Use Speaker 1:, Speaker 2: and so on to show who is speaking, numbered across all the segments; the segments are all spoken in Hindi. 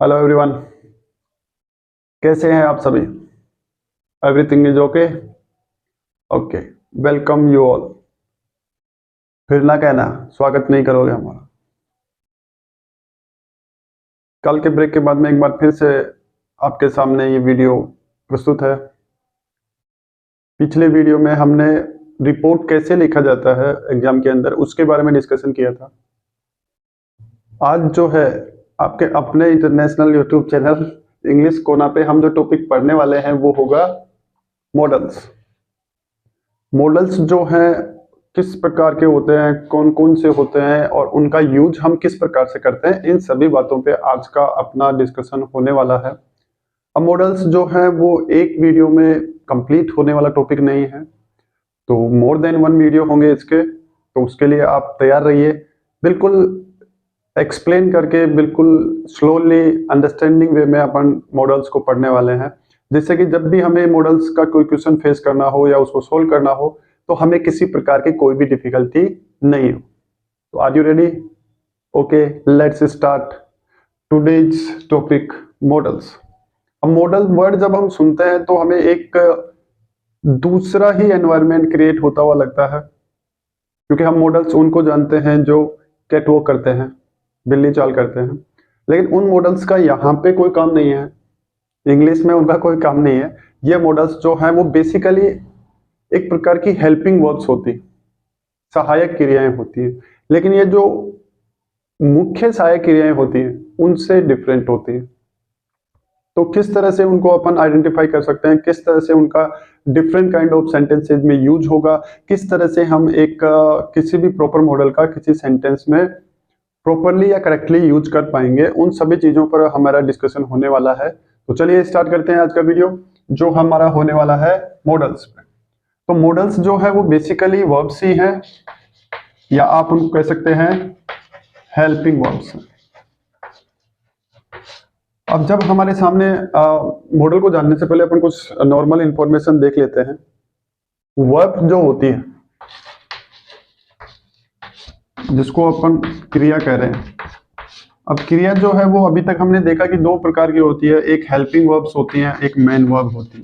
Speaker 1: हेलो एवरीवन, कैसे हैं आप सभी? Everything is okay? Okay, welcome you all. फिर ना कहना स्वागत नहीं करोगे हमारा। कल के ब्रेक के बाद में एक बार फिर से आपके सामने ये वीडियो प्रस्तुत है। पिछले वीडियो में हमने रिपोर्ट कैसे लिखा जाता है एग्जाम के अंदर उसके बारे में डिस्कशन किया था। आज जो है आपके अपने इंटरनेशनल यूट्यूब चैनल इंग्लिश कोना पे हम जो टॉपिक पढ़ने वाले हैं वो होगा मॉडल्स। मॉडल्स जो हैं किस प्रकार के होते हैं, कौन कौन से होते हैं और उनका यूज हम किस प्रकार से करते हैं, इन सभी बातों पे आज का अपना डिस्कशन होने वाला है। अब मॉडल्स जो है वो एक वीडियो में कंप्लीट होने वाला टॉपिक नहीं है, तो मोर देन वन वीडियो होंगे इसके, तो उसके लिए आप तैयार रहिए। बिल्कुल एक्सप्लेन करके, बिल्कुल स्लोली अंडरस्टैंडिंग वे में अपन मॉडल्स को पढ़ने वाले हैं, जिससे कि जब भी हमें मॉडल्स का कोई क्वेश्चन फेस करना हो या उसको सोल्व करना हो तो हमें किसी प्रकार की कोई भी डिफिकल्टी नहीं हो। तो are you ready? Okay, let's start today's topic, models. अब मॉडल वर्ड जब हम सुनते हैं तो हमें एक दूसरा ही एनवायरनमेंट क्रिएट होता हुआ लगता है, क्योंकि हम मॉडल्स उनको जानते हैं जो कैट वॉक करते हैं, बिल्ली चाल करते हैं, लेकिन उन मॉडल्स का यहाँ पे कोई काम नहीं है। इंग्लिश में उनका कोई काम नहीं है। ये मॉडल्स जो हैं वो बेसिकली एक प्रकार की हेल्पिंग वर्ब्स होती, सहायक क्रियाएं होती हैं, लेकिन ये जो मुख्य सहायक क्रियाएं होती हैं उनसे डिफरेंट होती हैं। तो किस तरह से उनको अपन आइडेंटिफाई कर सकते हैं, किस तरह से उनका डिफरेंट काइंड ऑफ सेंटेंसेज में यूज होगा, किस तरह से हम एक किसी भी प्रॉपर मॉडल का किसी सेंटेंस में प्रॉपरली या करेक्टली यूज कर पाएंगे, उन सभी चीजों पर हमारा डिस्कशन होने वाला है। तो चलिए स्टार्ट करते हैं आज का वीडियो, जो हमारा होने वाला है मॉडल्स पे। तो मॉडल्स जो है वो बेसिकली वर्ब्स ही हैं, या आप उनको कह सकते हैं हेल्पिंग वर्ब्स। अब जब हमारे सामने मॉडल को जानने से पहले अपन कुछ नॉर्मल इंफॉर्मेशन देख लेते हैं। वर्ब जो होती है, जिसको अपन क्रिया कह रहे हैं, अब क्रिया जो है वो अभी तक हमने देखा कि दो प्रकार की होती है, एक हेल्पिंग वर्ब्स होती हैं, एक मेन वर्ब होती है।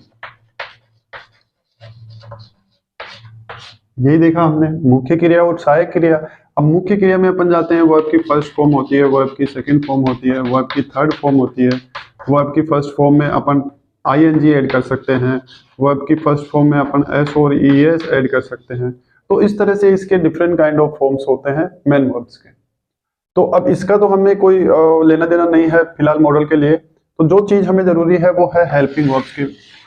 Speaker 1: यही देखा हमने, मुख्य क्रिया और सहायक क्रिया। अब मुख्य क्रिया में अपन जाते हैं, वर्ब की फर्स्ट फॉर्म होती है, वर्ब की सेकंड फॉर्म होती है, वर्ब की थर्ड फॉर्म होती है। वर्ब की फर्स्ट फॉर्म में अपन ing ऐड कर सकते हैं, वर्ब की फर्स्ट फॉर्म में अपन s और es ऐड कर सकते हैं। तो इस तरह से इसके डिफरेंट काइंड ऑफ फॉर्म्स होते हैं मेन वर्ब्स के। तो अब इसका तो हमें कोई लेना देना नहीं है फिलहाल मॉडल के लिए। तो जो चीज हमें जरूरी है वो है हेल्पिंग वर्ब्स के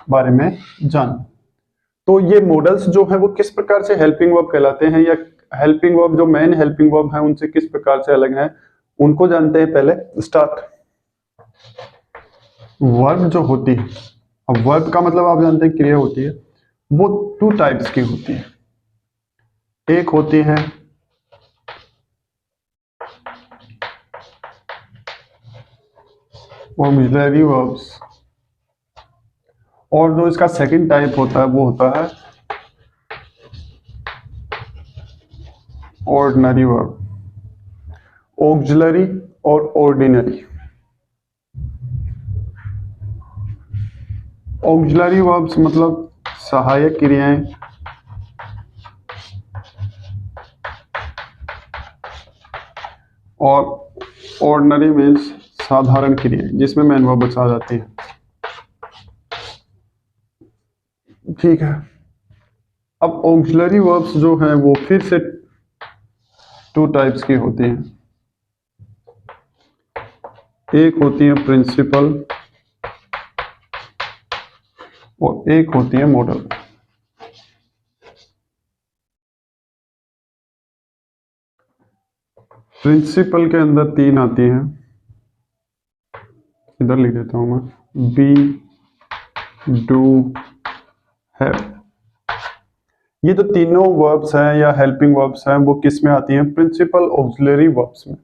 Speaker 1: बारे में जानना। तो ये मॉडल्स जो है वो किस प्रकार से हेल्पिंग वर्ब कहलाते हैं, या हेल्पिंग वर्ब जो मेन हेल्पिंग वर्ब है उनसे किस प्रकार से अलग है, उनको जानते हैं। पहले स्टार्ट, वर्ब जो होती है, अब वर्ब का मतलब आप जानते हैं क्रिया होती है, वो टू टाइप्स की होती है। एक होती है ऑक्सिलरी वर्ब्स, और जो इसका सेकंड टाइप होता है वो होता है ऑर्डिनरी वर्ब। ऑक्सिलरी और ऑर्डिनरी। ऑक्सिलरी वर्ब्स मतलब सहायक क्रियाएं, और ऑर्डिनरी मीन्स साधारण क्रियाएं, जिसमें मेन वर्ब्स आ जाती है। ठीक है। अब ऑक्सिलरी वर्ब्स जो हैं वो फिर से टू टाइप्स की होती हैं। एक होती है प्रिंसिपल और एक होती है मॉडल। प्रिंसिपल के अंदर तीन आती हैं, इधर लिख देता हूं मैं, बी, डू, हैव। ये जो तीनों वर्ब्स हैं या हेल्पिंग वर्ब्स हैं वो किस में आती हैं? प्रिंसिपल ऑक्सिलरी वर्ब्स में।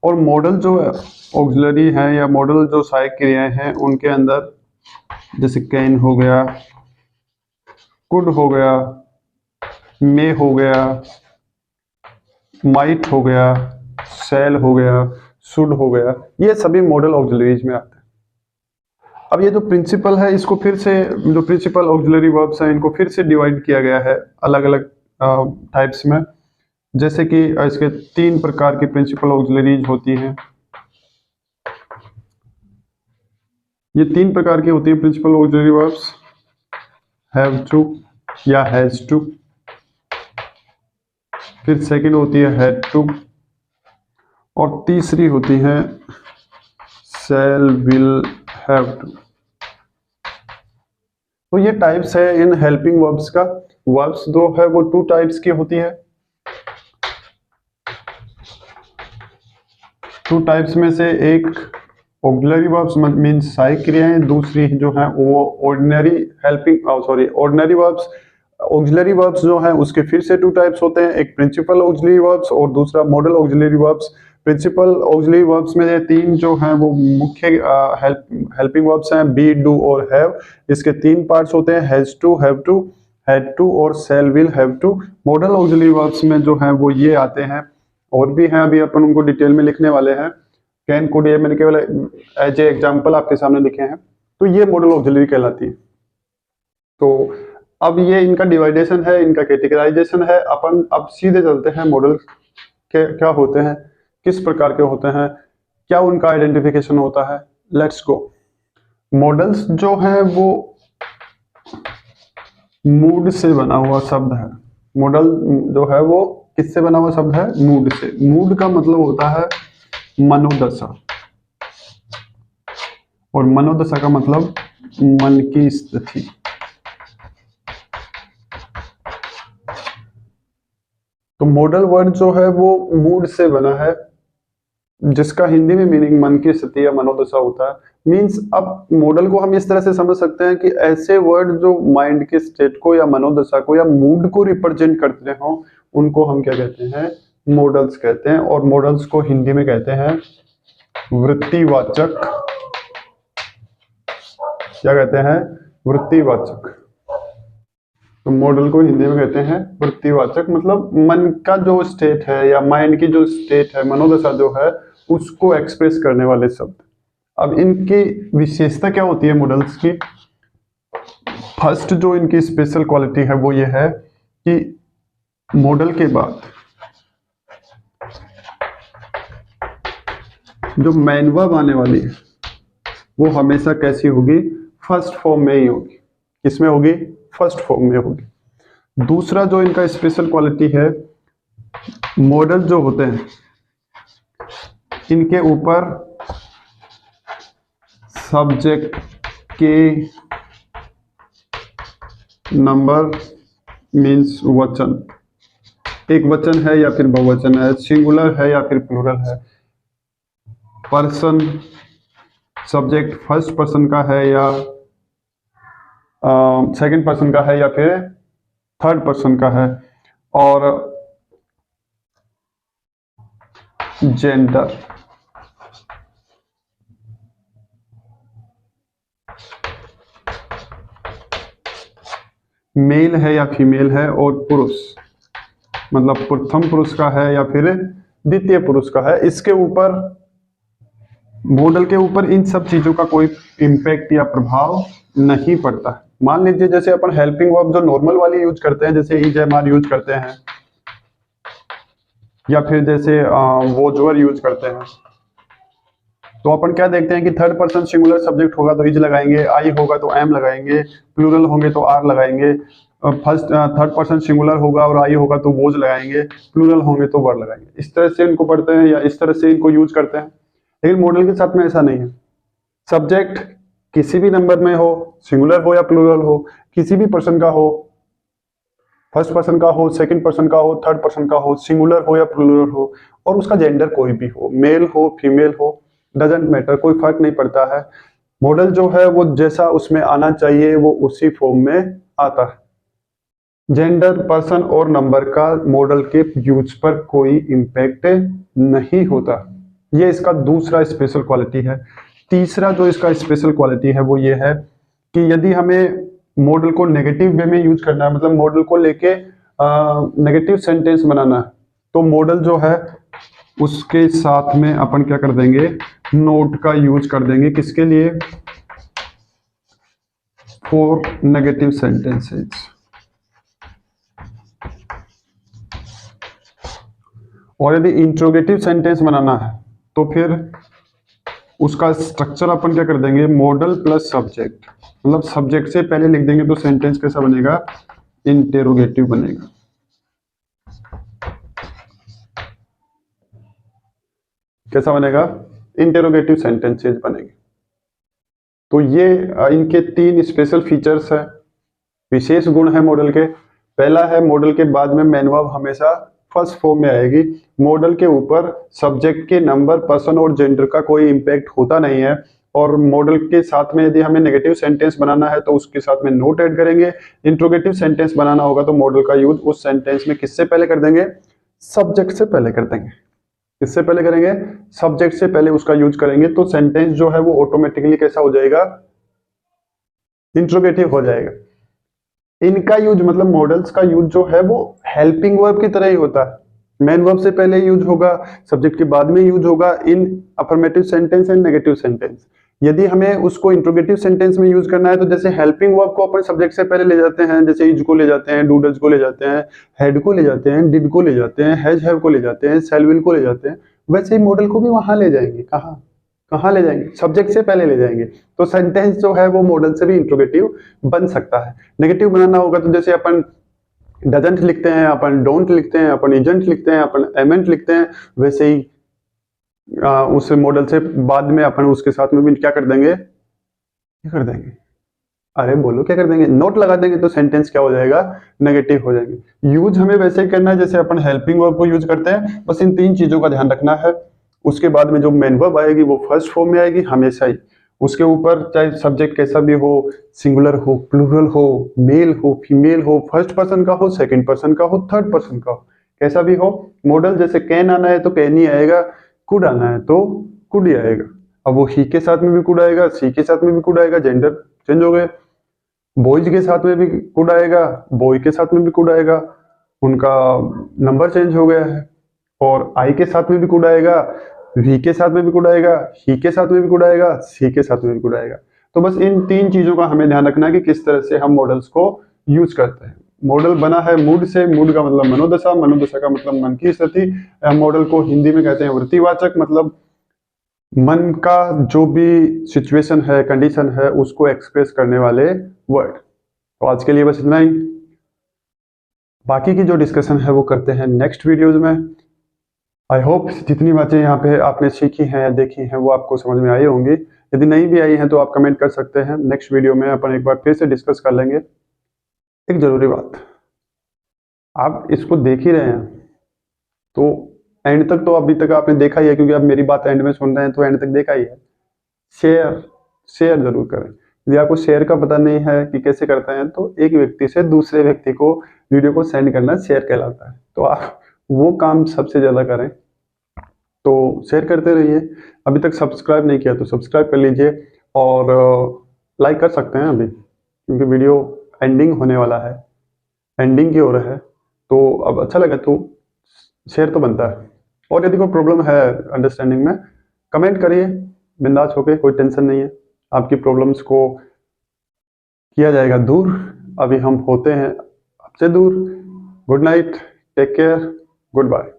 Speaker 1: और मॉडल जो ऑक्सिलरी है या मॉडल जो सहायक क्रियाएं हैं उनके अंदर जैसे कैन हो गया, कुड हो गया, मे हो गया, माइट हो गया, सेल हो गया, शुड हो गया, ये सभी मॉडल ऑक्सिलरीज में आते हैं। अब ये जो प्रिंसिपल है इसको फिर से, जो प्रिंसिपल ऑक्सिलरी वर्ब्स हैं इनको फिर से डिवाइड किया गया है अलग अलग टाइप्स में। जैसे कि इसके 3 प्रकार की प्रिंसिपल ऑक्सिलरीज होती हैं। ये 3 प्रकार की होती है principal auxiliary verbs, have to या हैज टू, फिर सेकंड होती है हैड टू, और तीसरी होती है शैल विल हैव टू। तो ये टाइप्स है इन हेल्पिंग वर्ब्स का। वर्ब्स जो है वो 2 टाइप्स की होती है। 2 टाइप्स में से एक ऑक्सिलरी वर्ब्स मीन्स सहायक क्रियाएं, दूसरी जो है वो ordinary ordinary verbs. Auxiliary verbs जो है उसके फिर से 2 टाइप्स होते हैं, एक प्रिंसिपल ऑक्सिलरी वर्ब्स और दूसरा modal auxiliary verbs. Principal auxiliary verbs में ये 3 जो हैं वो मुख्य हेल्पिंग वर्ब्स हैं, बी, डू और हैव। इसके 3 पार्ट्स होते हैं, has to, have to, had to और shall will have to. Modal auxiliary verbs में जो है वो ये आते हैं, और भी हैं, अभी अपन उनको डिटेल में लिखने वाले हैं। कैन, कुड, ये मैंने केवल एज ए एग्जाम्पल आपके सामने लिखे हैं। तो ये मॉडल ऑक्सिलरी कहलाती है। तो अब ये इनका डिवाइडेशन है, इनका कैटेगराइजेशन है। अपन अब सीधे चलते हैं मॉडल के क्या होते हैं, किस प्रकार के होते हैं, क्या उनका आइडेंटिफिकेशन होता है। Let's go. मॉडल्स जो है वो मूड से बना हुआ शब्द है। मॉडल जो है वो किससे बना हुआ शब्द है, मूड से। मूड का मतलब होता है मनोदशा, और मनोदशा का मतलब मन की स्थिति। तो मॉडल वर्ड जो है वो मूड से बना है, जिसका हिंदी में मीनिंग मन की स्थिति या मनोदशा होता है। मींस अब मॉडल को हम इस तरह से समझ सकते हैं कि ऐसे वर्ड जो माइंड के स्टेट को या मनोदशा को या मूड को रिप्रेजेंट करते हो, उनको हम क्या कहते हैं, मॉडल्स कहते हैं। और मॉडल्स को हिंदी में कहते हैं वृत्तिवाचक। क्या कहते हैं, वृत्तिवाचक। तो मॉडल को हिंदी में कहते हैं वृत्तिवाचक, मतलब मन का जो स्टेट है या माइंड की जो स्टेट है, मनोदशा जो है, उसको एक्सप्रेस करने वाले शब्द। अब इनकी विशेषता क्या होती है मॉडल्स की। फर्स्ट जो इनकी स्पेशल क्वालिटी है वो ये है कि मॉडल के बाद जो मैन वर्ब आने वाली है वो हमेशा कैसी होगी, फर्स्ट फॉर्म में ही होगी। किसमें होगी, फर्स्ट फॉर्म में होगी। दूसरा जो इनका स्पेशल क्वालिटी है, मॉडल जो होते हैं इनके ऊपर सब्जेक्ट के नंबर मीन्स वचन, एक वचन है या फिर बहुवचन है, सिंगुलर है या फिर प्लूरल है, पर्सन सब्जेक्ट फर्स्ट पर्सन का है या सेकंड पर्सन का है या फिर थर्ड पर्सन का है, और जेंडर मेल है या फीमेल है, और पुरुष मतलब प्रथम पुरुष का है या फिर द्वितीय पुरुष का है। इसके ऊपर मॉडल के ऊपर इन सब चीजों का कोई इम्पैक्ट या प्रभाव नहीं पड़ता। मान लीजिए जैसे अपन हेल्पिंग वर्ब जो नॉर्मल वाली यूज करते हैं, जैसे इज, एम, आर यूज करते हैं, या फिर जैसे वॉज वर यूज करते हैं, तो अपन क्या देखते हैं कि थर्ड पर्सन सिंगुलर सब्जेक्ट होगा तो इज लगाएंगे, आई होगा तो एम लगाएंगे, प्लूरल होंगे तो आर लगाएंगे, थर्ड पर्सन सिंगुलर होगा और आई होगा तो वोज लगाएंगे, प्लूरल होंगे तो वर लगाएंगे। इस तरह से इनको पढ़ते हैं या इस तरह से इनको यूज करते हैं। लेकिन मॉडल के साथ में ऐसा नहीं है। सब्जेक्ट किसी भी नंबर में हो, सिंगुलर हो या प्लूरल हो, किसी भी पर्सन का हो, फर्स्ट पर्सन का हो, सेकंड पर्सन का हो, थर्ड पर्सन का हो, सिंगुलर हो या प्लूरल हो, और उसका जेंडर कोई भी हो, मेल हो फीमेल हो, डजेंट मैटर, कोई फर्क नहीं पड़ता है। मॉडल जो है वो जैसा उसमें आना चाहिए वो उसी फॉर्म में आता है। जेंडर, पर्सन और नंबर का मॉडल के यूज पर कोई इंपैक्ट नहीं होता। ये इसका दूसरा स्पेशल क्वालिटी है। तीसरा जो इसका स्पेशल क्वालिटी है वो ये है कि यदि हमें मॉडल को नेगेटिव वे में यूज करना है, मतलब मॉडल को लेके नेगेटिव सेंटेंस बनाना है, तो मॉडल जो है उसके साथ में अपन क्या कर देंगे, नोट का यूज कर देंगे। किसके लिए? For negative sentences. और यदि इंट्रोगेटिव सेंटेंस बनाना है तो फिर उसका स्ट्रक्चर अपन क्या कर देंगे, मॉडल प्लस सब्जेक्ट। मतलब सब्जेक्ट से पहले लिख देंगे तो सेंटेंस कैसा बनेगा, इंटेरोगेटिव बनेगा। कैसा बनेगा? इंटेरोगेटिव सेंटेंसेस बनेंगे। तो ये इनके 3 स्पेशल फीचर्स है, विशेष गुण है मॉडल के। पहला है, मॉडल के बाद में मेन वर्ब हमेशा फर्स्ट फॉर्म में आएगी। मॉडल के ऊपर सब्जेक्ट के नंबर, पर्सन और जेंडर का कोई इंपैक्ट होता नहीं है। और मॉडल के साथ में यदि हमें नेगेटिव सेंटेंस बनाना है तो उसके साथ में नोट ऐड करेंगे। इंट्रोगेटिव सेंटेंस बनाना होगा तो मॉडल का यूज उस सेंटेंस में किससे पहले कर देंगे, सब्जेक्ट से पहले कर देंगे। किससे पहले करेंगे, सब्जेक्ट से पहले उसका यूज करेंगे। तो सेंटेंस जो है वो ऑटोमेटिकली कैसा हो जाएगा, इंट्रोगेटिव हो जाएगा। इनका यूज मतलब मॉडल्स का यूज जो है वो हेल्पिंग वर्ब की तरह ही होता है। मेन वर्ब से पहले यूज होगा, सब्जेक्ट के बाद में यूज होगा in affirmative sentence and negative sentence. यदि हमें उसको इंट्रोगेटिव सेंटेंस में यूज करना है तो जैसे हेल्पिंग वर्ब को अपन सब्जेक्ट से पहले ले जाते हैं, जैसे इज को ले जाते हैं, डू डज को ले जाते हैं, हेड को ले जाते हैं, डिड को ले जाते हैं, हैज हैव को ले जाते हैं, शैल विल को ले जाते हैं, वैसे ही मॉडल को भी वहां ले जाएंगे। कहाँ कहाँ ले जाएंगे, सब्जेक्ट से पहले ले जाएंगे। तो सेंटेंस जो है वो मॉडल से भी इंट्रोगेटिव बन सकता है। नेगेटिव बनाना होगा तो जैसे अपन डजंट लिखते हैं, अपन डोंट लिखते हैं, अपन इजंट लिखते हैं, अपन एमेंट लिखते हैं, वैसे ही उस मॉडल से बाद में अपन उसके साथ में भी क्या कर देंगे, क्या कर देंगे, अरे बोलो क्या कर देंगे, नोट लगा देंगे। तो सेंटेंस क्या हो जाएगा, नेगेटिव हो जाएंगे। यूज हमें वैसे ही करना है जैसे अपन हेल्पिंग वर्ब को यूज करते हैं, बस इन 3 चीजों का ध्यान रखना है। उसके बाद में जो मेन वर्ब आएगी वो फर्स्ट फॉर्म में आएगी हमेशा ही। उसके ऊपर चाहे सब्जेक्ट कैसा भी हो, सिंगुलर हो, प्लूरल हो, मेल हो, फीमेल हो, फर्स्ट पर्सन का हो, सेकंड पर्सन का हो, थर्ड पर्सन का हो, कैसा भी हो, मॉडल जैसे कैन आना है तो कैन ही आएगा, कुड आना है तो कुड ही आएगा। अब वो ही के साथ में भी कुड आएगा, सी के साथ में भी कुड आएगा, जेंडर चेंज हो गए। बॉयज के साथ में भी कुड आएगा, बॉय के साथ में भी कुड आएगा, उनका नंबर चेंज हो गया है। और आई के साथ में भी कुड आएगा, वी के साथ में भी कुड आएगा, ही के साथ में भी कुड आएगा, सी के साथ में भी कुड आएगा। तो बस इन 3 चीजों का हमें ध्यान रखना है कि किस तरह से हम मॉडल्स को यूज करते हैं। मॉडल बना है मूड से, मूड का मतलब मनोदशा, मनोदशा का मतलब मन की स्थिति। मॉडल को हिंदी में कहते हैं वृत्तिवाचक, मतलब मन का जो भी सिचुएशन है, कंडीशन है, उसको एक्सप्रेस करने वाले वर्ड। तो आज के लिए बस इतना ही। बाकी की जो डिस्कशन है वो करते हैं नेक्स्ट वीडियोज में। आई होप जितनी बातें यहाँ पे आपने सीखी हैं या देखी हैं वो आपको समझ में आई होंगी। यदि नहीं भी आई हैं तो आप कमेंट कर सकते हैं। नेक्स्ट वीडियो में अपन एक बार फिर से डिस्कस कर लेंगे। एक जरूरी बात, आप इसको देख ही रहे हैं तो एंड तक तो अभी तक आपने देखा ही है, क्योंकि आप मेरी बात एंड में सुन रहे हैं तो एंड तक देखा ही है। शेयर शेयर जरूर करें। यदि आपको शेयर का पता नहीं है कि कैसे करते हैं तो एक व्यक्ति से दूसरे व्यक्ति को वीडियो को सेंड करना शेयर कहलाता है। तो आप वो काम सबसे ज्यादा करें, तो शेयर करते रहिए। अभी तक सब्सक्राइब नहीं किया तो सब्सक्राइब कर लीजिए और लाइक कर सकते हैं अभी, क्योंकि वीडियो एंडिंग होने वाला है, एंडिंग की ओर है। तो अब अच्छा लगा तो शेयर तो बनता है। और यदि कोई प्रॉब्लम है अंडरस्टैंडिंग में, कमेंट करिए बिंदास होके, कोई टेंशन नहीं है। आपकी प्रॉब्लम्स को किया जाएगा दूर। अभी हम होते हैं आपसे दूर। Good night, take care, good bye.